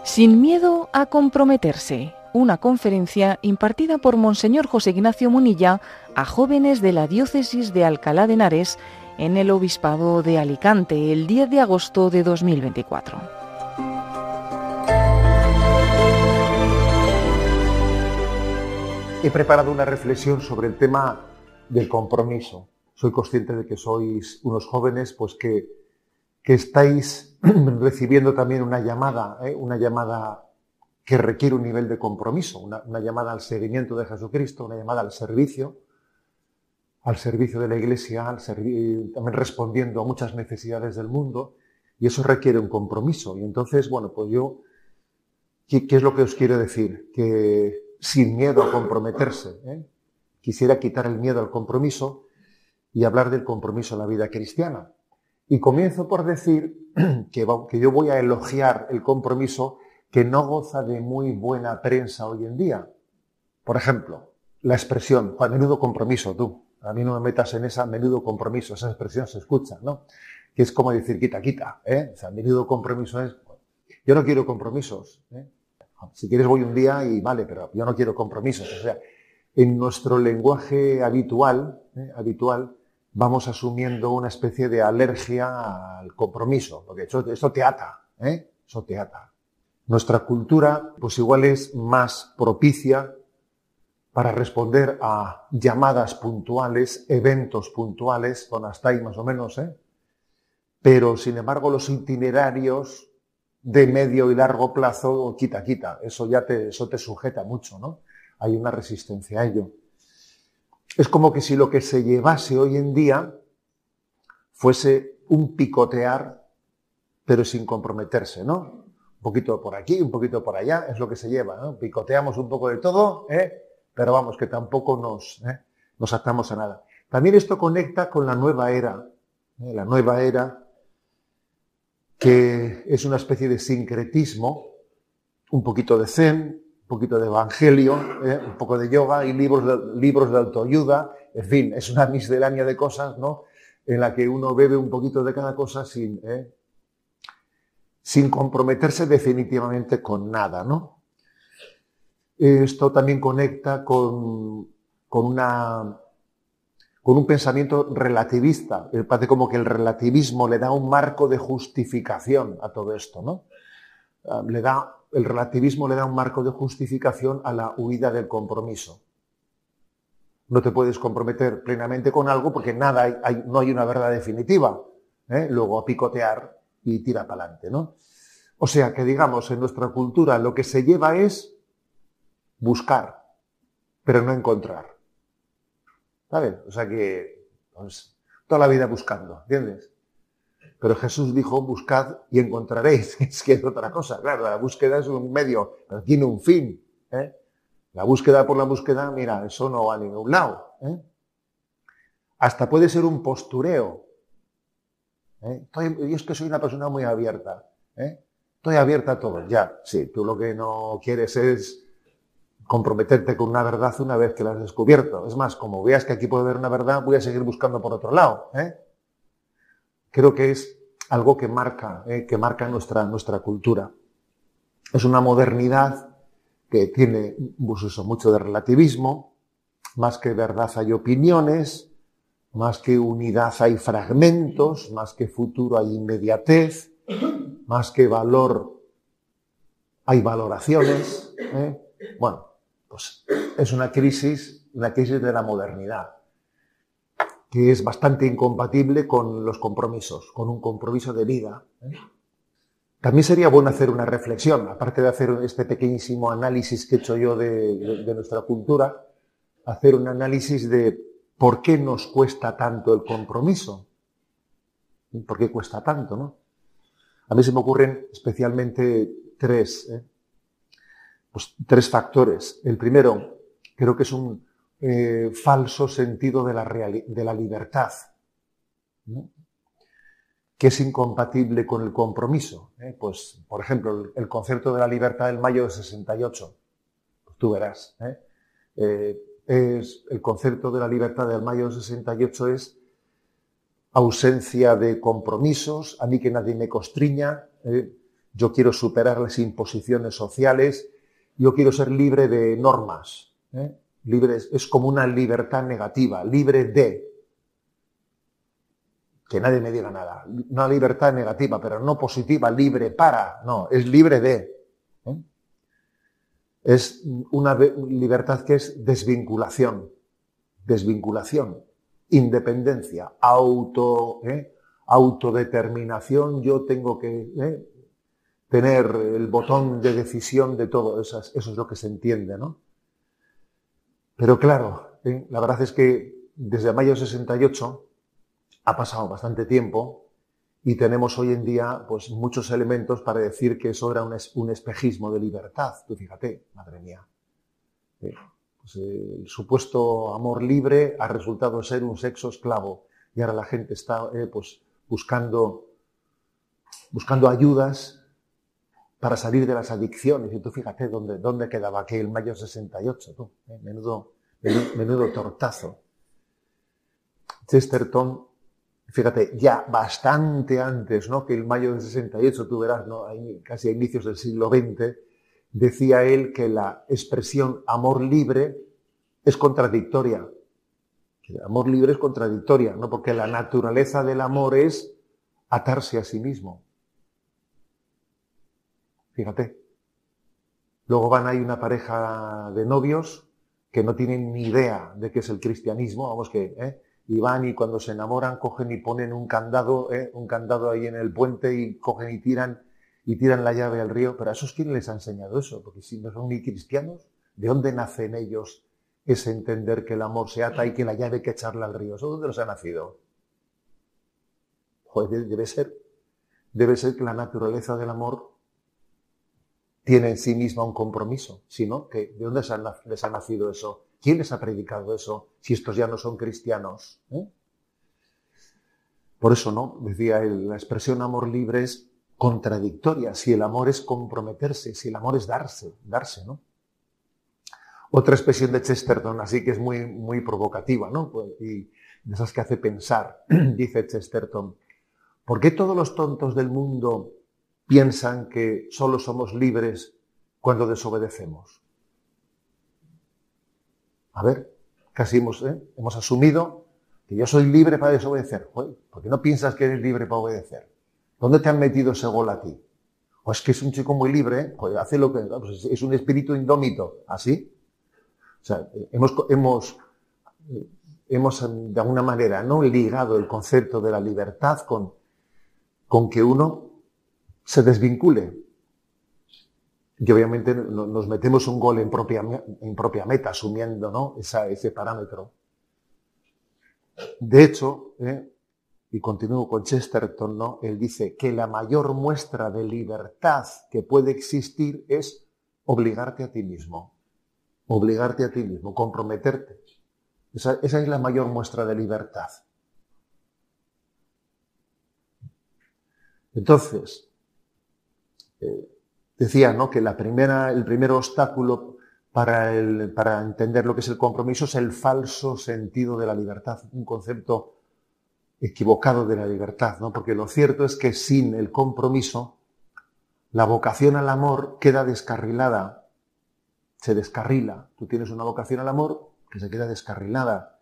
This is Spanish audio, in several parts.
Sin miedo a comprometerse, una conferencia impartida por Monseñor José Ignacio Munilla a jóvenes de la diócesis de Alcalá de Henares en el Obispado de Alicante el 10 de agosto de 2024. He preparado una reflexión sobre el tema del compromiso. Soy consciente de que sois unos jóvenes pues que estáis recibiendo también una llamada que requiere un nivel de compromiso, una llamada al seguimiento de Jesucristo, una llamada al servicio de la Iglesia, también respondiendo a muchas necesidades del mundo, y eso requiere un compromiso. Y entonces, bueno, pues yo, ¿qué es lo que os quiero decir? Que sin miedo a comprometerse, quisiera quitar el miedo al compromiso y hablar del compromiso en la vida cristiana. Y comienzo por decir que yo voy a elogiar el compromiso que no goza de muy buena prensa hoy en día. Por ejemplo, la expresión, a menudo compromiso, tú. A mí no me metas en esa menudo compromiso, esa expresión se escucha, ¿no? Que es como decir quita, quita, O sea, menudo compromiso es, yo no quiero compromisos, Si quieres voy un día y vale, pero yo no quiero compromisos. O sea, en nuestro lenguaje habitual, vamos asumiendo una especie de alergia al compromiso, porque eso te ata, Eso te ata. Nuestra cultura, pues igual es más propicia para responder a llamadas puntuales, eventos puntuales, con hasta ahí más o menos, Pero, sin embargo, los itinerarios de medio y largo plazo, quita, eso te sujeta mucho, ¿no? Hay una resistencia a ello. Es como que si lo que se llevase hoy en día fuese un picotear, pero sin comprometerse, ¿no? Un poquito por aquí, un poquito por allá, es lo que se lleva, ¿no? Picoteamos un poco de todo, pero vamos, que tampoco nos atamos a nada. También esto conecta con la nueva era, la nueva era que es una especie de sincretismo, un poquito de zen, un poquito de evangelio, un poco de yoga y libros de autoayuda, en fin, es una miscelánea de cosas, ¿no? En la que uno bebe un poquito de cada cosa sin comprometerse definitivamente con nada, ¿no? Esto también conecta con un pensamiento relativista. Parece como que el relativismo le da un marco de justificación a todo esto, ¿no? El relativismo le da un marco de justificación a la huida del compromiso. No te puedes comprometer plenamente con algo porque no hay una verdad definitiva. Luego a picotear y tira para adelante, ¿no? O sea que, digamos, en nuestra cultura lo que se lleva es buscar, pero no encontrar. ¿Sabes? O sea que pues, toda la vida buscando, ¿entiendes? Pero Jesús dijo, buscad y encontraréis. Es que es otra cosa. Claro, la búsqueda es un medio, pero tiene un fin. La búsqueda por la búsqueda, mira, eso no va a ningún lado. Hasta puede ser un postureo. Yo es que soy una persona muy abierta. Estoy abierta a todo. Ya, sí, tú lo que no quieres es comprometerte con una verdad una vez que la has descubierto. Es más, como veas que aquí puede haber una verdad, voy a seguir buscando por otro lado. Creo que es algo que marca nuestra cultura. Es una modernidad que tiene pues eso, mucho de relativismo, más que verdad hay opiniones, más que unidad hay fragmentos, más que futuro hay inmediatez, más que valor hay valoraciones. Bueno, pues es una crisis de la modernidad, que es bastante incompatible con los compromisos, con un compromiso de vida. También sería bueno hacer una reflexión, aparte de hacer este pequeñísimo análisis que he hecho yo de nuestra cultura, hacer un análisis de por qué nos cuesta tanto el compromiso. ¿Por qué cuesta tanto, no? A mí se me ocurren especialmente tres factores. El primero, creo que es un falso sentido de la libertad, ¿no? Que es incompatible con el compromiso. Pues, por ejemplo, el concepto de la libertad del mayo de 68. Pues tú verás. El concepto de la libertad del mayo de 68 es ausencia de compromisos, a mí que nadie me constriña, yo quiero superar las imposiciones sociales, yo quiero ser libre de normas, libre, es como una libertad negativa, libre de, que nadie me diga nada, una libertad negativa, pero no positiva, libre para, no, es libre de. Es una libertad que es desvinculación, independencia, autodeterminación. Yo tengo que tener el botón de decisión de todo, eso es lo que se entiende, ¿no? Pero claro, la verdad es que desde mayo del 68 ha pasado bastante tiempo y tenemos hoy en día pues, muchos elementos para decir que eso era un espejismo de libertad. Tú fíjate, madre mía. Pues, el supuesto amor libre ha resultado ser un sexo esclavo y ahora la gente está pues, buscando ayudas para salir de las adicciones. Y tú fíjate dónde quedaba aquel mayo 68. Tú, menudo tortazo. Chesterton, fíjate, ya bastante antes, ¿no?, que el mayo del 68, tú verás, ¿no?, casi a inicios del siglo XX, decía él que la expresión amor libre es contradictoria. El amor libre es contradictoria, ¿no?, porque la naturaleza del amor es atarse a sí mismo. Fíjate. Luego hay una pareja de novios que no tienen ni idea de qué es el cristianismo, vamos que... y van y cuando se enamoran cogen y ponen un candado ahí en el puente y cogen y tiran la llave al río. Pero a esos, ¿quién les ha enseñado eso? Porque si no son ni cristianos, ¿de dónde nace en ellos ese entender que el amor se ata y que la llave hay que echarla al río? ¿Eso dónde los ha nacido? Joder, debe ser que la naturaleza del amor tiene en sí misma un compromiso. Si no, ¿de dónde les ha nacido eso? ¿Quién les ha predicado eso si estos ya no son cristianos? Por eso, ¿no?, decía él, la expresión amor libre es contradictoria. Si el amor es comprometerse, si el amor es darse, ¿no? Otra expresión de Chesterton, así que es muy, muy provocativa, ¿no?, y de esas que hace pensar. Dice Chesterton: ¿por qué todos los tontos del mundo piensan que solo somos libres cuando desobedecemos? A ver, casi hemos asumido que yo soy libre para desobedecer. Joder, ¿por qué no piensas que eres libre para obedecer? ¿Dónde te han metido ese gol a ti? O es que es un chico muy libre, pues hace lo que... Pues es un espíritu indómito, ¿así? O sea, hemos de alguna manera, ¿no?, ligado el concepto de la libertad con que uno se desvincule. Y obviamente nos metemos un gol en propia meta, asumiendo, ¿no?, ese parámetro. De hecho, y continúo con Chesterton, ¿no?, él dice que la mayor muestra de libertad que puede existir es obligarte a ti mismo, comprometerte. Esa es la mayor muestra de libertad. Entonces, decía, ¿no?, que el primer obstáculo para entender lo que es el compromiso es el falso sentido de la libertad, un concepto equivocado de la libertad, ¿no? Porque lo cierto es que sin el compromiso, la vocación al amor queda descarrilada, se descarrila. Tú tienes una vocación al amor que se queda descarrilada.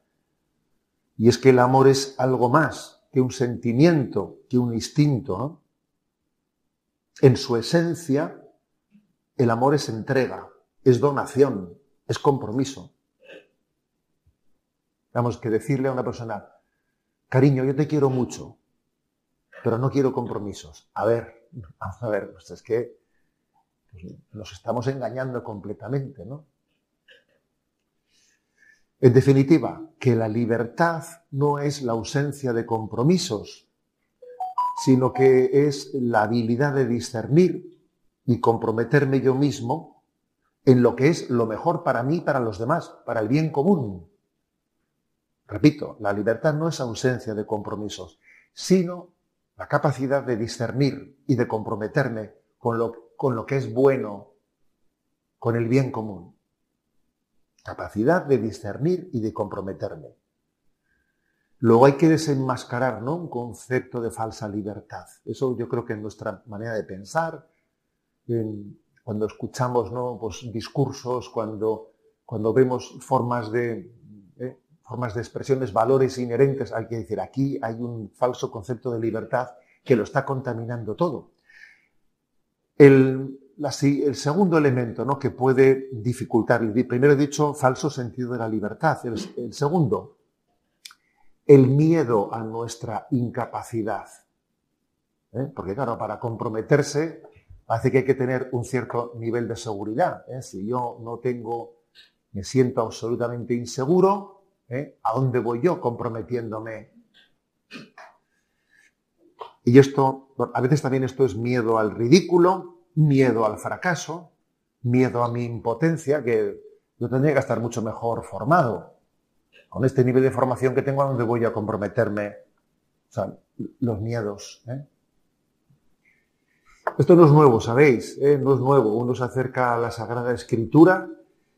Y es que el amor es algo más que un sentimiento, que un instinto, ¿no? En su esencia, el amor es entrega, es donación, es compromiso. Vamos, que decirle a una persona: cariño, yo te quiero mucho, pero no quiero compromisos. Vamos a ver, pues es que nos estamos engañando completamente, ¿no? En definitiva, que la libertad no es la ausencia de compromisos, sino que es la habilidad de discernir y comprometerme yo mismo en lo que es lo mejor para mí y para los demás, para el bien común. Repito, la libertad no es ausencia de compromisos, sino la capacidad de discernir y de comprometerme con lo que es bueno, con el bien común. Capacidad de discernir y de comprometerme. Luego hay que desenmascarar, ¿no?, un concepto de falsa libertad. Eso yo creo que en nuestra manera de pensar, cuando escuchamos, ¿no?, pues, discursos, cuando vemos formas de expresiones, valores inherentes, hay que decir, aquí hay un falso concepto de libertad que lo está contaminando todo. El segundo elemento, ¿no?, que puede dificultar, primero he dicho falso sentido de la libertad, el segundo, el miedo a nuestra incapacidad. Porque claro, para comprometerse parece que hay que tener un cierto nivel de seguridad. Si yo me siento absolutamente inseguro, ¿a dónde voy yo comprometiéndome? Y esto, a veces también esto es miedo al ridículo, miedo al fracaso, miedo a mi impotencia, que yo tendría que estar mucho mejor formado. Con este nivel de formación que tengo, ¿a dónde voy a comprometerme? O sea, los miedos. Esto no es nuevo, ¿sabéis? No es nuevo. Uno se acerca a la Sagrada Escritura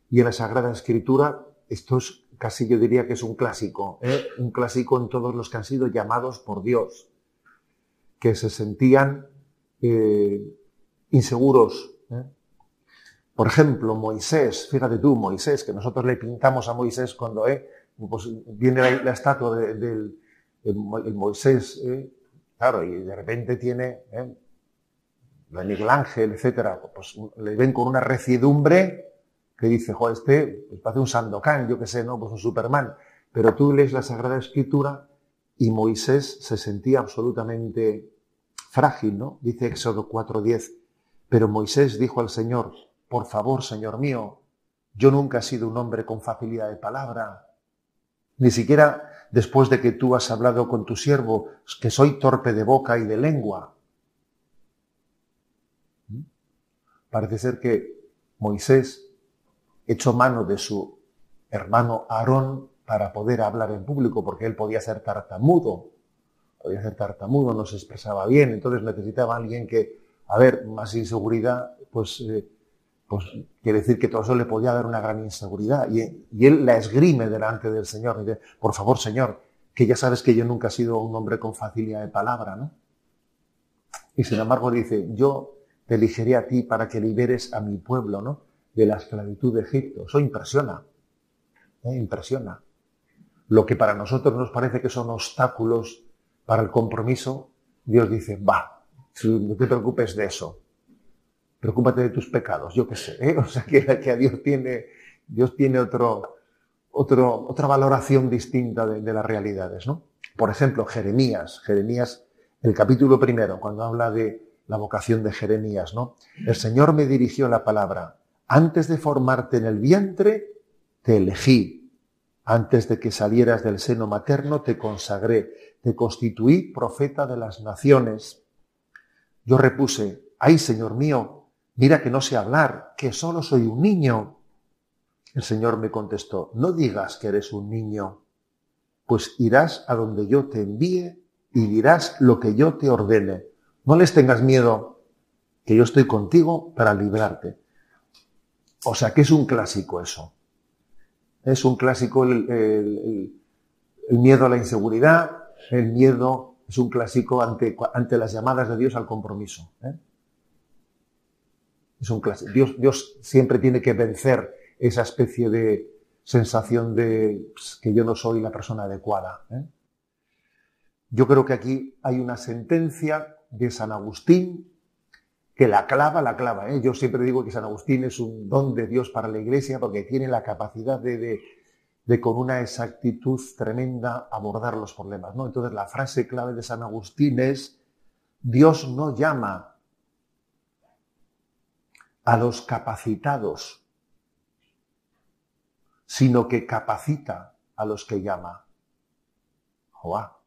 y en la Sagrada Escritura esto es casi, yo diría que es un clásico. Un clásico en todos los que han sido llamados por Dios, que se sentían inseguros. Por ejemplo, Moisés, fíjate tú, Moisés, que nosotros le pintamos a Moisés cuando pues viene la estatua del Moisés, claro, y de repente tiene la Miguel Ángel, etcétera, pues le ven con una recidumbre que dice, joder, pues parece un Sandokan, yo qué sé, ¿no? Pues un Superman. Pero tú lees la Sagrada Escritura y Moisés se sentía absolutamente frágil, ¿no? Dice Éxodo 4:10, pero Moisés dijo al Señor, por favor, Señor mío, yo nunca he sido un hombre con facilidad de palabra, ni siquiera después de que tú has hablado con tu siervo, que soy torpe de boca y de lengua. Parece ser que Moisés echó mano de su hermano Aarón para poder hablar en público, porque él podía ser tartamudo, no se expresaba bien, entonces necesitaba a alguien que, más inseguridad, pues quiere decir que todo eso le podía dar una gran inseguridad. Y él la esgrime delante del Señor. Y dice, por favor, Señor, que ya sabes que yo nunca he sido un hombre con facilidad de palabra, ¿no? Y sin embargo dice, yo te elegiré a ti para que liberes a mi pueblo, ¿no?, de la esclavitud de Egipto. Eso impresiona. Impresiona. Lo que para nosotros nos parece que son obstáculos para el compromiso, Dios dice, no te preocupes de eso. Preocúpate de tus pecados, yo qué sé. O sea, que Dios tiene otra valoración distinta de las realidades, ¿no? Por ejemplo, Jeremías, el capítulo 1, cuando habla de la vocación de Jeremías, ¿no? El Señor me dirigió la palabra. Antes de formarte en el vientre, te elegí. Antes de que salieras del seno materno, te consagré. Te constituí profeta de las naciones. Yo repuse, ay, Señor mío, mira que no sé hablar, que solo soy un niño. El Señor me contestó, no digas que eres un niño, pues irás a donde yo te envíe y dirás lo que yo te ordene. No les tengas miedo, que yo estoy contigo para librarte. O sea, que es un clásico eso. Es un clásico el miedo a la inseguridad, el miedo es un clásico ante las llamadas de Dios al compromiso. Es un clásico. Dios siempre tiene que vencer esa especie de sensación de que yo no soy la persona adecuada. Yo creo que aquí hay una sentencia de San Agustín que la clava. Yo siempre digo que San Agustín es un don de Dios para la Iglesia porque tiene la capacidad de con una exactitud tremenda abordar los problemas, ¿no? Entonces la frase clave de San Agustín es: Dios no llama a los capacitados, sino que capacita a los que llama. ¡Joá!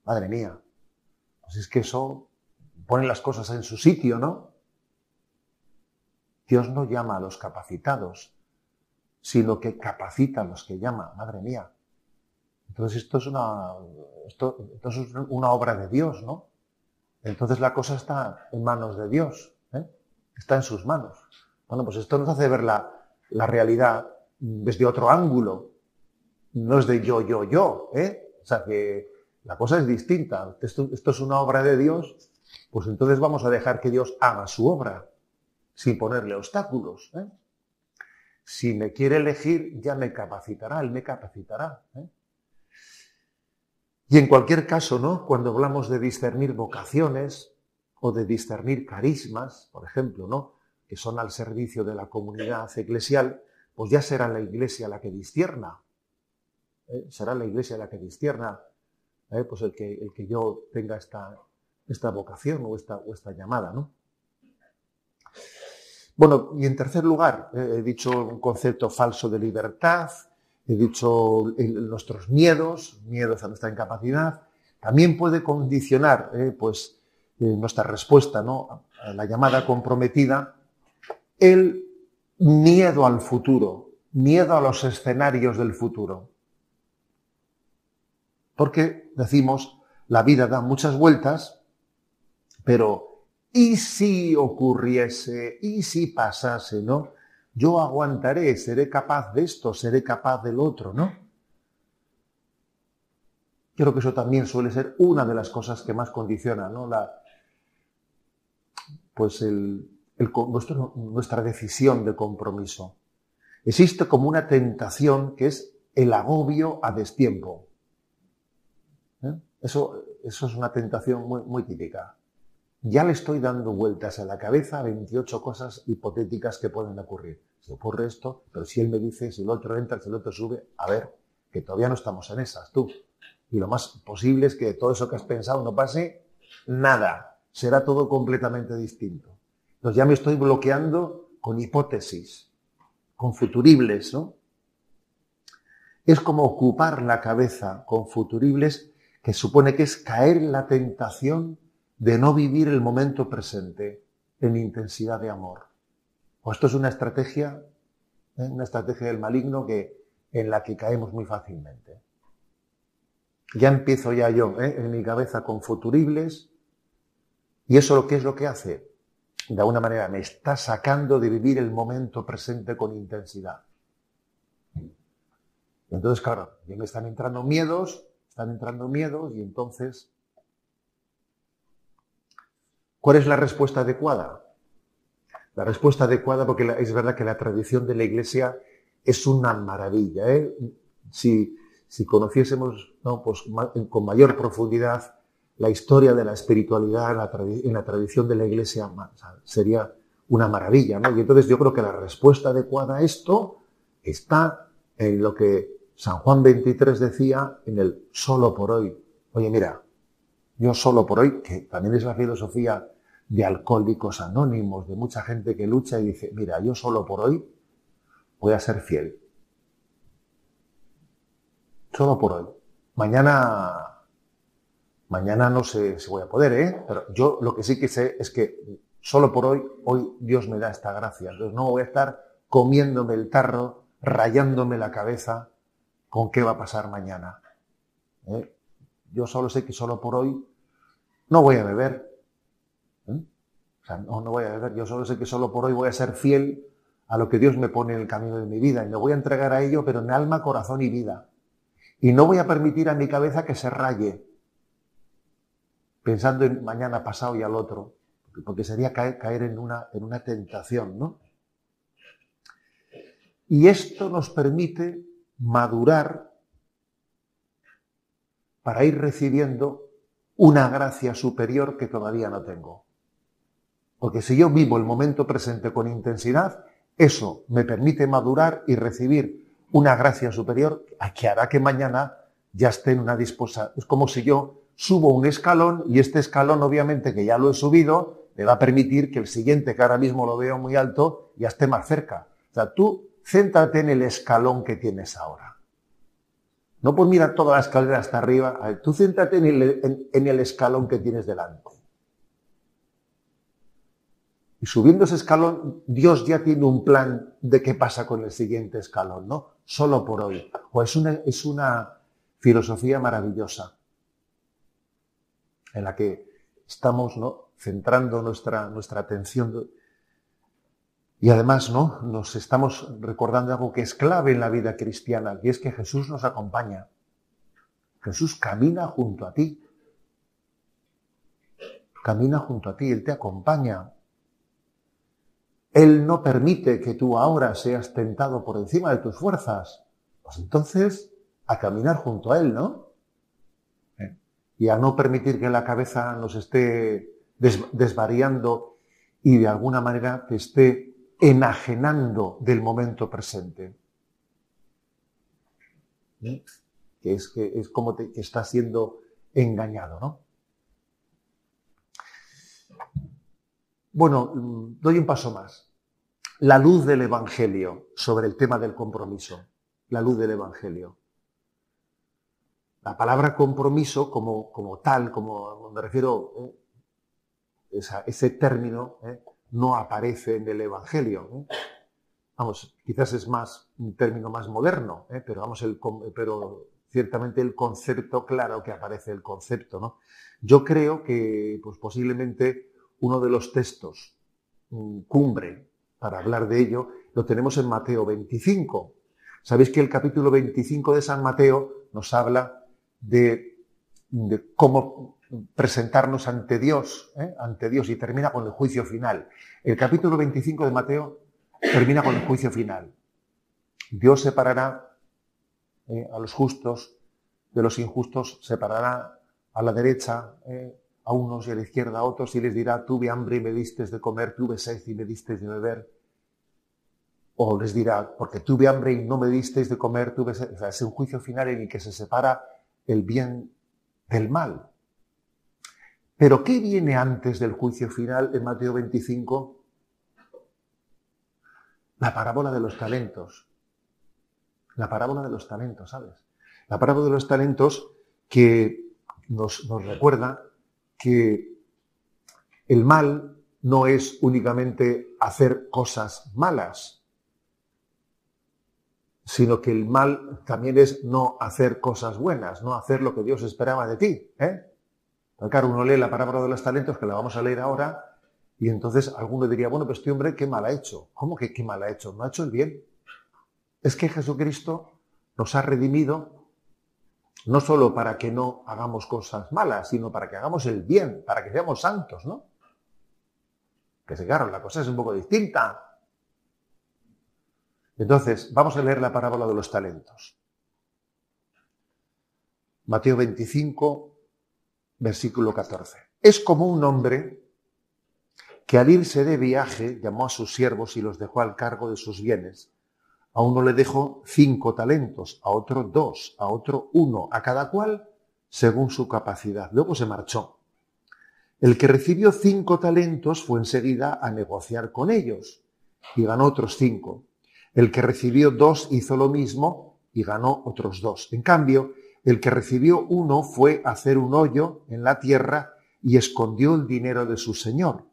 Madre mía. Pues es que eso pone las cosas en su sitio, ¿no? Dios no llama a los capacitados, sino que capacita a los que llama. Madre mía. Entonces esto es una obra de Dios, ¿no? Entonces la cosa está en manos de Dios, está en sus manos. Bueno, pues esto nos hace ver la realidad desde otro ángulo. No es de yo, O sea que la cosa es distinta. Esto es una obra de Dios, pues entonces vamos a dejar que Dios haga su obra, sin ponerle obstáculos. Si me quiere elegir, ya me capacitará, Él me capacitará. Y en cualquier caso, ¿no? Cuando hablamos de discernir vocaciones o de discernir carismas, por ejemplo, ¿no? Que son al servicio de la comunidad eclesial, pues ya será la Iglesia la que discierna. Será la Iglesia la que discierna, pues el que yo tenga esta vocación o esta llamada, ¿no? Bueno, y en tercer lugar, he dicho un concepto falso de libertad, he dicho nuestros miedos a nuestra incapacidad. También puede condicionar nuestra respuesta, ¿no? A la llamada comprometida, el miedo al futuro, miedo a los escenarios del futuro. Porque, decimos, la vida da muchas vueltas, pero ¿y si ocurriese? ¿Y si pasase? ¿No? Yo aguantaré, seré capaz de esto, seré capaz del otro, ¿no? Creo que eso también suele ser una de las cosas que más condiciona, ¿no? Nuestra decisión de compromiso. Existe como una tentación que es el agobio a destiempo. Eso es una tentación muy, muy típica. Ya le estoy dando vueltas a la cabeza a 28 cosas hipotéticas que pueden ocurrir. Si ocurre esto, pero si él me dice, si el otro entra, si el otro sube, a ver, que todavía no estamos en esas, tú. Y lo más posible es que de todo eso que has pensado no pase nada. Será todo completamente distinto. Entonces ya me estoy bloqueando con hipótesis, con futuribles, ¿no? Es como ocupar la cabeza con futuribles que supone que es caer en la tentación de no vivir el momento presente en intensidad de amor. O esto es una estrategia del maligno en la que caemos muy fácilmente. Ya empiezo yo en mi cabeza con futuribles, y eso ¿qué es lo que hace? De alguna manera me está sacando de vivir el momento presente con intensidad. Entonces, claro, ya me están entrando miedos, y entonces, ¿cuál es la respuesta adecuada? La respuesta adecuada, porque es verdad que la tradición de la Iglesia es una maravilla. Si conociésemos, ¿no? Pues, con mayor profundidad la historia de la espiritualidad en la tradición de la Iglesia, sería una maravilla, ¿no? Y entonces yo creo que la respuesta adecuada a esto está en lo que San Juan 23 decía, en el solo por hoy. Oye, mira, yo solo por hoy, que también es la filosofía de Alcohólicos Anónimos, de mucha gente que lucha y dice, mira, yo solo por hoy voy a ser fiel. Solo por hoy. Mañana no sé si voy a poder, pero yo lo que sí que sé es que solo por hoy Dios me da esta gracia. Entonces no voy a estar comiéndome el tarro, rayándome la cabeza con qué va a pasar mañana. Yo solo sé que solo por hoy no voy a beber. O sea, no voy a beber. Yo solo sé que solo por hoy voy a ser fiel a lo que Dios me pone en el camino de mi vida y me voy a entregar a ello, pero en alma, corazón y vida. Y no voy a permitir a mi cabeza que se raye pensando en mañana, pasado y al otro, porque sería caer en una tentación, ¿no? Y esto nos permite madurar para ir recibiendo una gracia superior que todavía no tengo. Porque si yo vivo el momento presente con intensidad, eso me permite madurar y recibir una gracia superior que hará que mañana ya esté en una disposición. Es como si yo subo un escalón y este escalón, obviamente, que ya lo he subido, me va a permitir que el siguiente, que ahora mismo lo veo muy alto, ya esté más cerca. O sea, tú céntrate en el escalón que tienes ahora. No pues mira toda la escalera hasta arriba. A ver, tú céntrate en el escalón que tienes delante. Y subiendo ese escalón, Dios ya tiene un plan de qué pasa con el siguiente escalón, ¿no? Solo por hoy. O es una filosofía maravillosa en la que estamos, ¿no?, centrando nuestra atención. Y además, ¿no?, nos estamos recordando algo que es clave en la vida cristiana, y es que Jesús nos acompaña. Jesús camina junto a ti. Camina junto a ti, Él te acompaña. Él no permite que tú ahora seas tentado por encima de tus fuerzas. Pues entonces, a caminar junto a Él, ¿no? Y a no permitir que la cabeza nos esté desvariando y de alguna manera te esté enajenando del momento presente. Que es como que estás siendo engañado, ¿no? Bueno, doy un paso más. La luz del Evangelio sobre el tema del compromiso. La luz del Evangelio. La palabra compromiso como tal, como me refiero, ese término no aparece en el Evangelio. Vamos, quizás es más un término más moderno, pero ciertamente el concepto, claro que aparece el concepto, ¿no? Yo creo que pues, posiblemente uno de los textos cumbre para hablar de ello lo tenemos en Mateo 25. Sabéis que el capítulo 25 de San Mateo nos habla de cómo presentarnos ante Dios, y termina con el juicio final. El capítulo 25 de Mateo termina con el juicio final. Dios separará a los justos de los injustos, separará a la derecha a unos y a la izquierda a otros y les dirá: tuve hambre y me disteis de comer, tuve sed y me disteis de beber. O les dirá: porque tuve hambre y no me disteis de comer, tuve sed. O sea, es un juicio final en el que se separa el bien del mal. Pero ¿qué viene antes del juicio final en Mateo 25? La parábola de los talentos. La parábola de los talentos, ¿sabes? La parábola de los talentos que nos recuerda que el mal no es únicamente hacer cosas malas, sino que el mal también es no hacer cosas buenas, no hacer lo que Dios esperaba de ti. Porque claro, uno lee la parábola de los talentos, que la vamos a leer ahora, y entonces alguno diría: bueno, pues este hombre, ¿qué mal ha hecho? ¿Cómo que qué mal ha hecho? No ha hecho el bien. Es que Jesucristo nos ha redimido no solo para que no hagamos cosas malas, sino para que hagamos el bien, para que seamos santos, ¿no? Que claro, la cosa es un poco distinta. Entonces, vamos a leer la parábola de los talentos. Mateo 25, versículo 14. Es como un hombre que al irse de viaje llamó a sus siervos y los dejó al cargo de sus bienes. A uno le dejó 5 talentos, a otro 2, a otro 1, a cada cual según su capacidad. Luego se marchó. El que recibió 5 talentos fue enseguida a negociar con ellos y ganó otros 5. El que recibió 2 hizo lo mismo y ganó otros 2. En cambio, el que recibió 1 fue a hacer un hoyo en la tierra y escondió el dinero de su señor.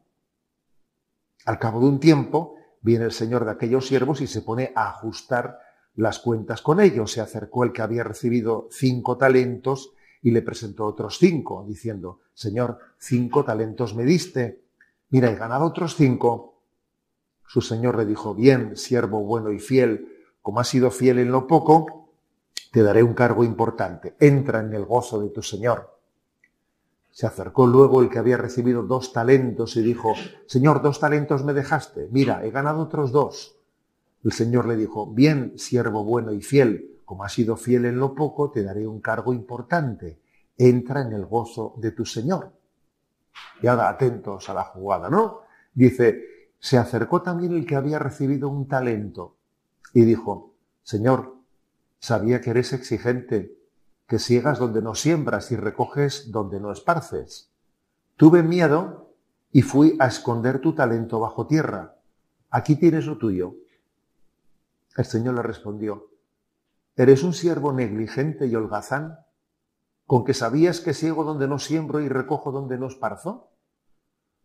Al cabo de un tiempo, viene el señor de aquellos siervos y se pone a ajustar las cuentas con ellos. Se acercó el que había recibido 5 talentos y le presentó otros 5, diciendo: Señor, 5 talentos me diste. Mira, he ganado otros 5. Su señor le dijo: bien, siervo bueno y fiel, como has sido fiel en lo poco, te daré un cargo importante. Entra en el gozo de tu señor. Se acercó luego el que había recibido 2 talentos y dijo: Señor, 2 talentos me dejaste. Mira, he ganado otros 2. El señor le dijo: bien, siervo bueno y fiel, como has sido fiel en lo poco, te daré un cargo importante. Entra en el gozo de tu señor. Y ahora atentos a la jugada, ¿no? Dice: se acercó también el que había recibido 1 talento y dijo: Señor, sabía que eres exigente, que siegas donde no siembras y recoges donde no esparces. Tuve miedo y fui a esconder tu talento bajo tierra. Aquí tienes lo tuyo. El Señor le respondió: ¿eres un siervo negligente y holgazán, con que sabías que siego donde no siembro y recojo donde no esparzo?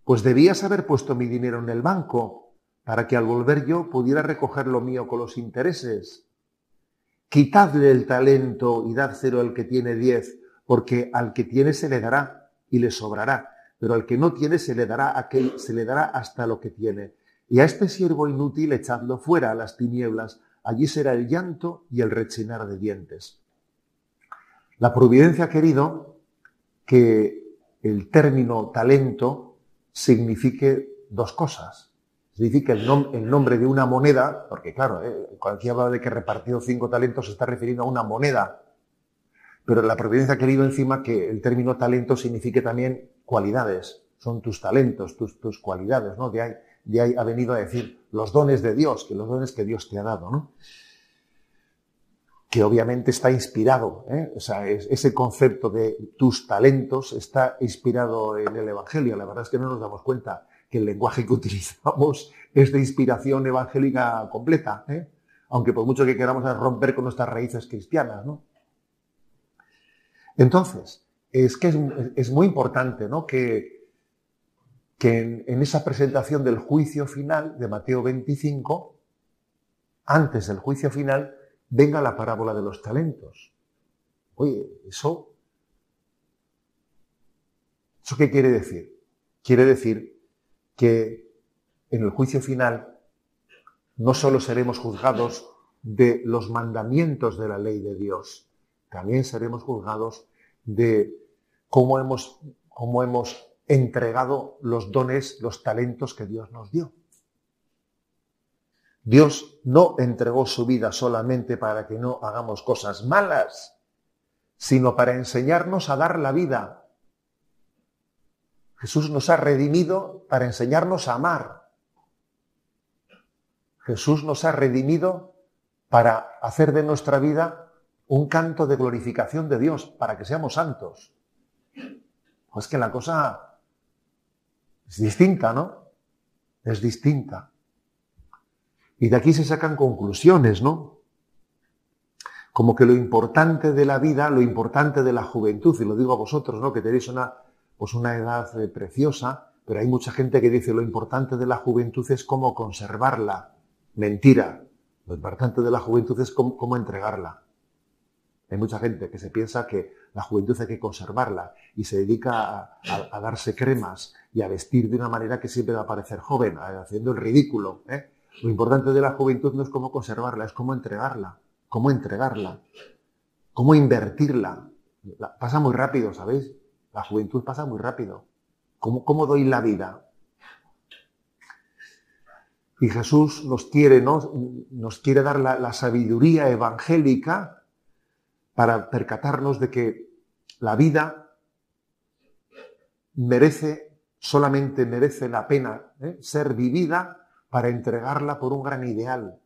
Pues debías haber puesto mi dinero en el banco, para que al volver yo pudiera recoger lo mío con los intereses. Quitadle el talento y dad 0 al que tiene 10, porque al que tiene se le dará y le sobrará, pero al que no tiene se le dará hasta lo que tiene. Y a este siervo inútil echadlo fuera a las tinieblas, allí será el llanto y el rechinar de dientes. La providencia ha querido que el término talento signifique dos cosas. Significa el nombre de una moneda, porque claro, cuando aquí habla de que repartió 5 talentos se está refiriendo a una moneda, pero la providencia ha querido encima que el término talento signifique también cualidades, son tus talentos, tus cualidades, ¿no? De ahí ha venido a decir los dones de Dios, que los dones que Dios te ha dado, ¿no? Que obviamente está inspirado, o sea, ese concepto de tus talentos está inspirado en el Evangelio. La verdad es que no nos damos cuenta que el lenguaje que utilizamos es de inspiración evangélica completa, aunque por mucho que queramos romper con nuestras raíces cristianas, ¿no? Entonces, es que es muy importante, ¿no? que en esa presentación del juicio final de Mateo 25, antes del juicio final, venga la parábola de los talentos. Oye, ¿eso qué quiere decir? Quiere decir que en el juicio final no solo seremos juzgados de los mandamientos de la ley de Dios, también seremos juzgados de cómo hemos entregado los dones, los talentos que Dios nos dio. Dios no entregó su vida solamente para que no hagamos cosas malas, sino para enseñarnos a dar la vida. Jesús nos ha redimido para enseñarnos a amar. Jesús nos ha redimido para hacer de nuestra vida un canto de glorificación de Dios, para que seamos santos. Pues que la cosa es distinta, ¿no? Es distinta. Y de aquí se sacan conclusiones, ¿no? Como que lo importante de la vida, lo importante de la juventud, y lo digo a vosotros, ¿no? Que tenéis una edad preciosa, pero hay mucha gente que dice lo importante de la juventud es cómo conservarla. Mentira. Lo importante de la juventud es cómo entregarla. Hay mucha gente que se piensa que la juventud hay que conservarla y se dedica a darse cremas y a vestir de una manera que siempre va a parecer joven, haciendo el ridículo, ¿eh? Lo importante de la juventud no es cómo conservarla, es cómo entregarla, cómo invertirla. Pasa muy rápido, ¿sabéis? La juventud pasa muy rápido. ¿Cómo doy la vida? Y Jesús nos quiere dar la sabiduría evangélica para percatarnos de que la vida solamente merece la pena ser vivida para entregarla por un gran ideal.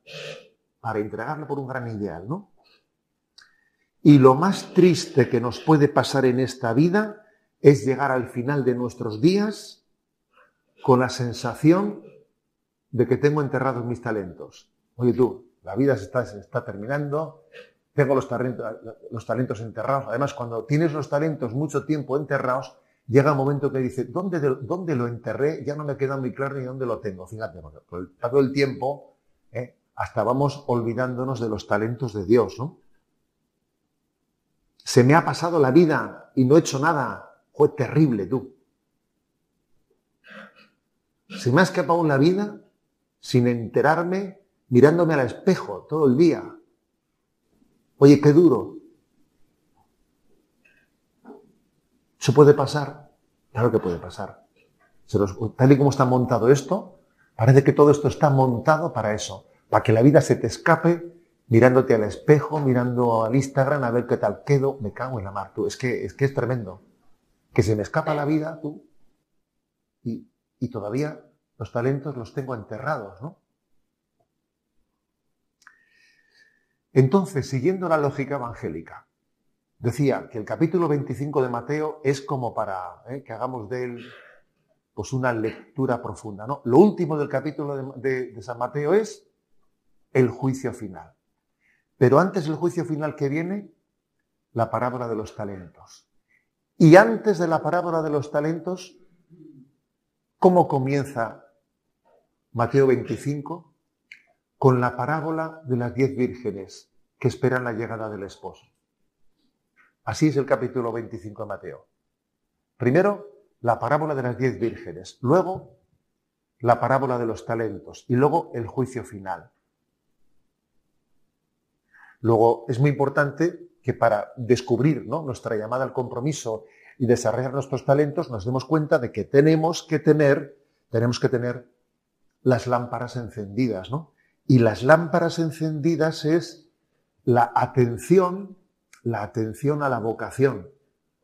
Para entregarla por un gran ideal, ¿no? Y lo más triste que nos puede pasar en esta vida es llegar al final de nuestros días con la sensación de que tengo enterrados mis talentos. Oye tú, la vida se está terminando, tengo los talentos enterrados. Además, cuando tienes los talentos mucho tiempo enterrados, llega un momento que dice, ¿dónde lo enterré? Ya no me queda muy claro ni dónde lo tengo. Fíjate, por el paso del tiempo, hasta vamos olvidándonos de los talentos de Dios, ¿no? Se me ha pasado la vida y no he hecho nada. Fue terrible, tú. Se me ha escapado la vida sin enterarme, mirándome al espejo todo el día. Oye, qué duro. ¿Eso puede pasar? Claro que puede pasar. Tal y como está montado esto, parece que todo esto está montado para eso, para que la vida se te escape mirándote al espejo, mirando al Instagram a ver qué tal quedo. Me cago en la mar, tú. Es que es tremendo. Que se me escapa la vida, tú, y todavía los talentos los tengo enterrados, ¿no? Entonces, siguiendo la lógica evangélica, decía que el capítulo 25 de Mateo es como para que hagamos de él pues una lectura profunda, ¿no? Lo último del capítulo de San Mateo es el juicio final. Pero antes del juicio final que viene, la parábola de los talentos. Y antes de la parábola de los talentos, ¿cómo comienza Mateo 25? Con la parábola de las 10 vírgenes que esperan la llegada del esposo. Así es el capítulo 25 de Mateo. Primero, la parábola de las 10 vírgenes. Luego, la parábola de los talentos. Y luego, el juicio final. Luego, es muy importante que para descubrir, ¿no?, nuestra llamada al compromiso y desarrollar nuestros talentos, nos demos cuenta de que tenemos que tener las lámparas encendidas, ¿no? Y las lámparas encendidas es la atención a la vocación,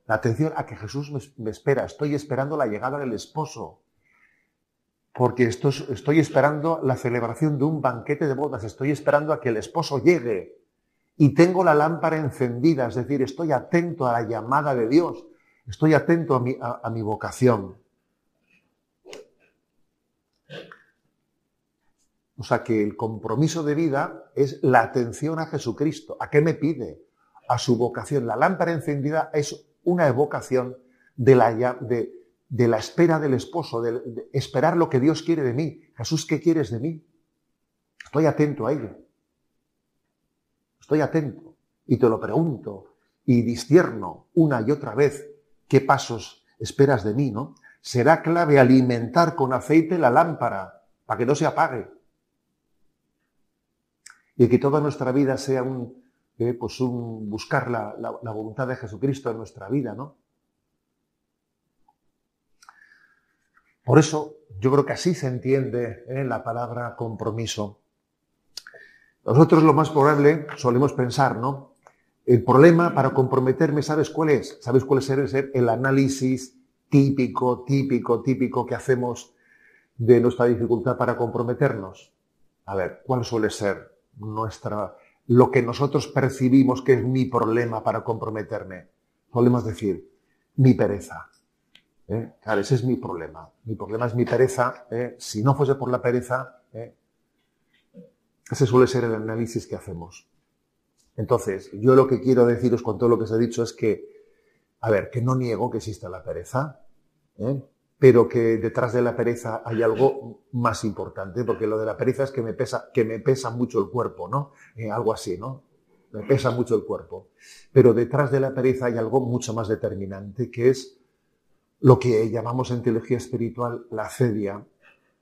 la atención a que Jesús me espera. Estoy esperando la llegada del esposo, porque estoy esperando la celebración de un banquete de bodas, estoy esperando a que el esposo llegue y tengo la lámpara encendida, es decir, estoy atento a la llamada de Dios, estoy atento a mi vocación. O sea que el compromiso de vida es la atención a Jesucristo. ¿A qué me pide? A su vocación. La lámpara encendida es una evocación de la espera del esposo, de esperar lo que Dios quiere de mí. Jesús, ¿qué quieres de mí? Estoy atento a ello. Estoy atento y te lo pregunto y discierno una y otra vez qué pasos esperas de mí, ¿no? Será clave alimentar con aceite la lámpara para que no se apague. Y que toda nuestra vida sea un buscar la voluntad de Jesucristo en nuestra vida, ¿no? Por eso, yo creo que así se entiende la palabra compromiso. Nosotros lo más probable solemos pensar, ¿no? El problema para comprometerme, ¿sabes cuál es? ¿Sabes cuál es el análisis típico que hacemos de nuestra dificultad para comprometernos? A ver, ¿cuál suele ser lo que nosotros percibimos que es mi problema para comprometerme? Solemos decir, mi pereza. Claro, ese es mi problema. Mi problema es mi pereza. Si no fuese por la pereza, ese suele ser el análisis que hacemos. Entonces, yo lo que quiero deciros con todo lo que os he dicho es que, a ver, que no niego que exista la pereza, pero que detrás de la pereza hay algo más importante, porque lo de la pereza es que me pesa mucho el cuerpo, ¿no? Algo así, ¿no? Me pesa mucho el cuerpo. Pero detrás de la pereza hay algo mucho más determinante, que es lo que llamamos en teología espiritual la acedia,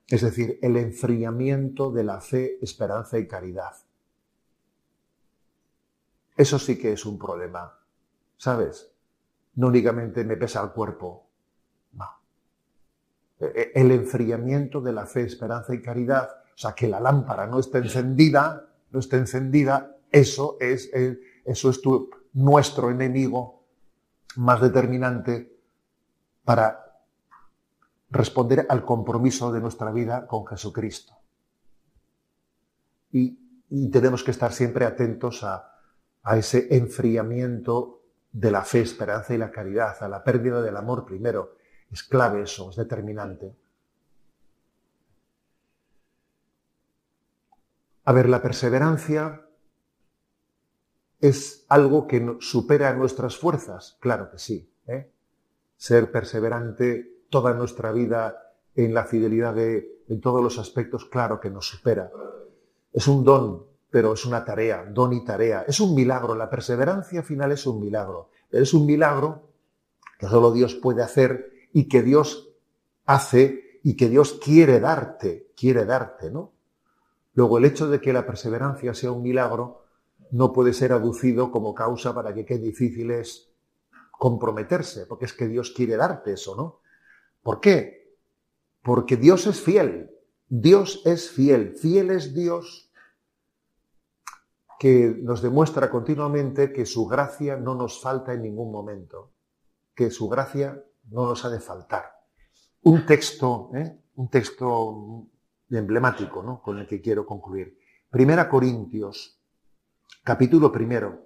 es decir, el enfriamiento de la fe, esperanza y caridad. Eso sí que es un problema, ¿sabes? No únicamente me pesa el cuerpo, no. El enfriamiento de la fe, esperanza y caridad, o sea, que la lámpara no esté encendida, eso es nuestro enemigo más determinante para responder al compromiso de nuestra vida con Jesucristo. Y tenemos que estar siempre atentos a ese enfriamiento de la fe, esperanza y la caridad, a la pérdida del amor primero. Es clave eso, es determinante. A ver, la perseverancia es algo que supera nuestras fuerzas, claro que sí. Ser perseverante toda nuestra vida en la fidelidad en todos los aspectos, claro que nos supera. Es un don, pero es una tarea, don y tarea. Es un milagro, la perseverancia final es un milagro. Pero es un milagro que solo Dios puede hacer y que Dios hace y que Dios quiere darte, ¿no? Luego, el hecho de que la perseverancia sea un milagro no puede ser aducido como causa para que qué difícil es comprometerse, porque es que Dios quiere darte eso, ¿no? ¿Por qué? Porque Dios es fiel. Dios es fiel. Fiel es Dios, que nos demuestra continuamente que su gracia no nos falta en ningún momento, que su gracia no nos ha de faltar. Un texto emblemático, ¿no?, con el que quiero concluir. 1 Corintios, capítulo 1,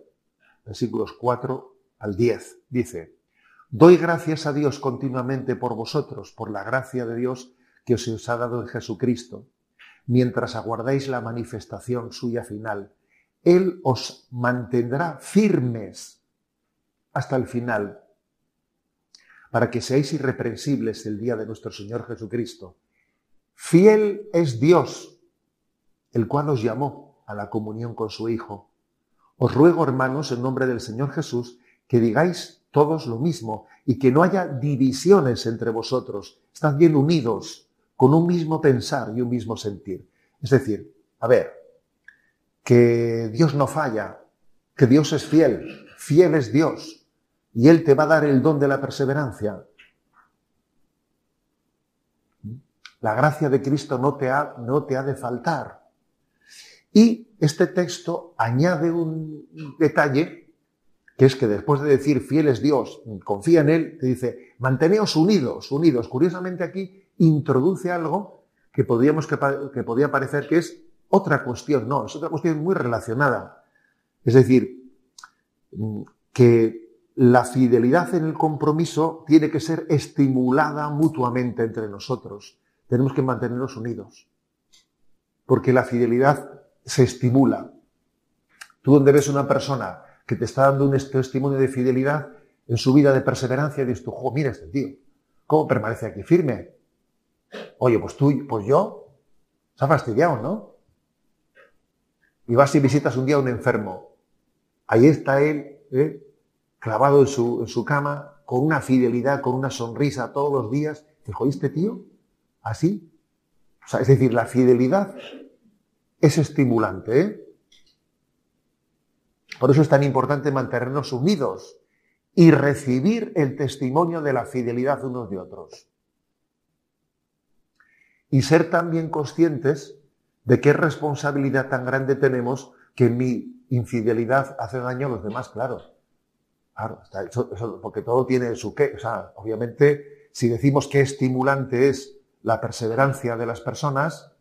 versículos 4 al 10, dice: doy gracias a Dios continuamente por vosotros, por la gracia de Dios que os ha dado en Jesucristo, mientras aguardáis la manifestación suya final. Él os mantendrá firmes hasta el final, para que seáis irreprensibles el día de nuestro Señor Jesucristo. Fiel es Dios, el cual os llamó a la comunión con su Hijo. Os ruego, hermanos, en nombre del Señor Jesús, que digáis todos lo mismo y que no haya divisiones entre vosotros. Estad bien unidos, con un mismo pensar y un mismo sentir. Es decir, a ver, que Dios no falla, que Dios es fiel. fiel es Dios y Él te va a dar el don de la perseverancia. La gracia de Cristo no te ha de faltar. Y este texto añade un detalle, que es que después de decir fiel es Dios, confía en Él, te dice, manteneos unidos. Curiosamente aquí introduce algo que podía parecer que es otra cuestión. No, es otra cuestión muy relacionada. Es decir, que la fidelidad en el compromiso tiene que ser estimulada mutuamente entre nosotros. Tenemos que mantenernos unidos, porque la fidelidad se estimula. Tú donde ves una persona que te está dando un testimonio de fidelidad en su vida de perseverancia, dices tú, mira este tío, ¿cómo permanece aquí firme? Oye, pues yo, se ha fastidiado, ¿no? Y vas y visitas un día a un enfermo. Ahí está él, clavado en su cama, con una fidelidad, con una sonrisa todos los días. Dices, oye, este tío, así. O sea, es decir, la fidelidad es estimulante, ¿eh? Por eso es tan importante mantenernos unidos y recibir el testimonio de la fidelidad unos de otros. Y ser también conscientes de qué responsabilidad tan grande tenemos que mi infidelidad hace daño a los demás, claro. Claro, eso, porque todo tiene su qué. O sea, obviamente, si decimos que estimulante es la perseverancia de las personas,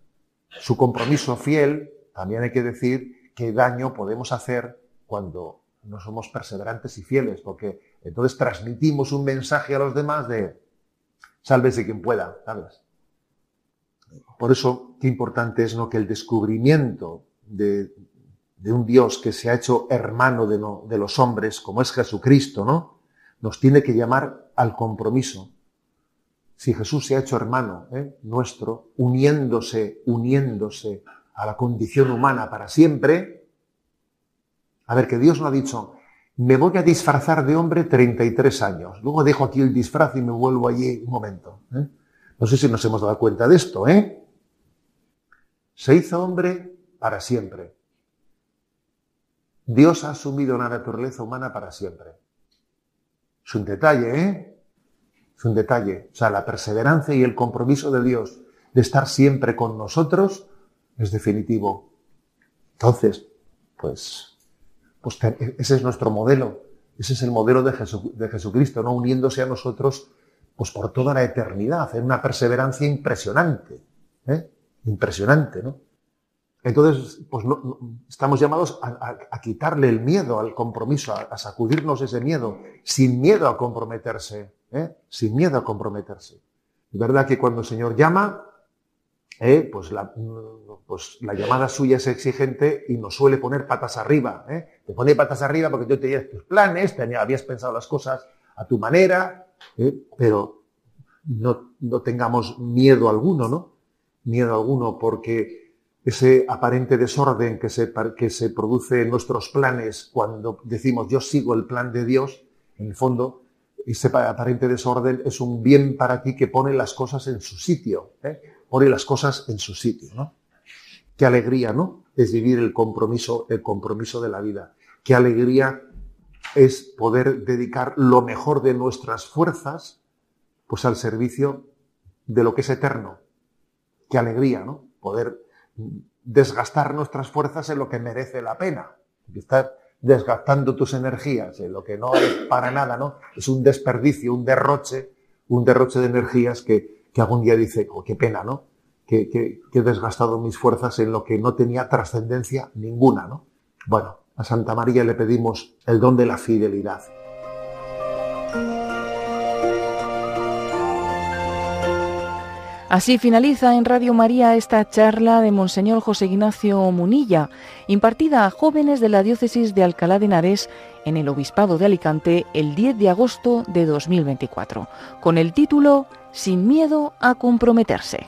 su compromiso fiel, también hay que decir qué daño podemos hacer cuando no somos perseverantes y fieles, porque entonces transmitimos un mensaje a los demás de sálvese quien pueda, ¿sabes? Por eso, qué importante es, ¿no?, que el descubrimiento de un Dios que se ha hecho hermano de los hombres, como es Jesucristo, ¿no?, nos tiene que llamar al compromiso. Si Jesús se ha hecho hermano nuestro, uniéndose a la condición humana para siempre, a ver, que Dios no ha dicho, me voy a disfrazar de hombre 33 años, luego dejo aquí el disfraz y me vuelvo allí un momento. No sé si nos hemos dado cuenta de esto, Se hizo hombre para siempre. Dios ha asumido la naturaleza humana para siempre. Es un detalle, Es un detalle. O sea, la perseverancia y el compromiso de Dios de estar siempre con nosotros es definitivo. Entonces, pues ese es nuestro modelo. Ese es el modelo de Jesucristo, ¿no? Uniéndose a nosotros pues por toda la eternidad, en una perseverancia impresionante. Impresionante, ¿no? Entonces, pues estamos llamados a quitarle el miedo al compromiso, a sacudirnos ese miedo, sin miedo a comprometerse, sin miedo a comprometerse. Es verdad que cuando el Señor llama, pues la llamada suya es exigente y nos suele poner patas arriba. Te pone patas arriba porque tú tenías tus planes, habías pensado las cosas a tu manera, pero no tengamos miedo alguno, ¿no? Miedo alguno, porque ese aparente desorden que se produce en nuestros planes cuando decimos yo sigo el plan de Dios, en el fondo, ese aparente desorden es un bien para ti que pone las cosas en su sitio, pone las cosas en su sitio, ¿no? Qué alegría, ¿no?, es vivir el compromiso de la vida. Qué alegría es poder dedicar lo mejor de nuestras fuerzas pues al servicio de lo que es eterno. Qué alegría, ¿no?, poder desgastar nuestras fuerzas en lo que merece la pena. Estar desgastando tus energías en lo que no es para nada, ¿no? Es un desperdicio, un derroche de energías que algún día dice, oh, qué pena, ¿no? Que he desgastado mis fuerzas en lo que no tenía trascendencia ninguna, ¿no? Bueno, a Santa María le pedimos el don de la fidelidad. Así finaliza en Radio María esta charla de Monseñor José Ignacio Munilla, impartida a jóvenes de la diócesis de Alcalá de Henares en el Obispado de Alicante el 10 de agosto de 2024, con el título Sin miedo a comprometerse.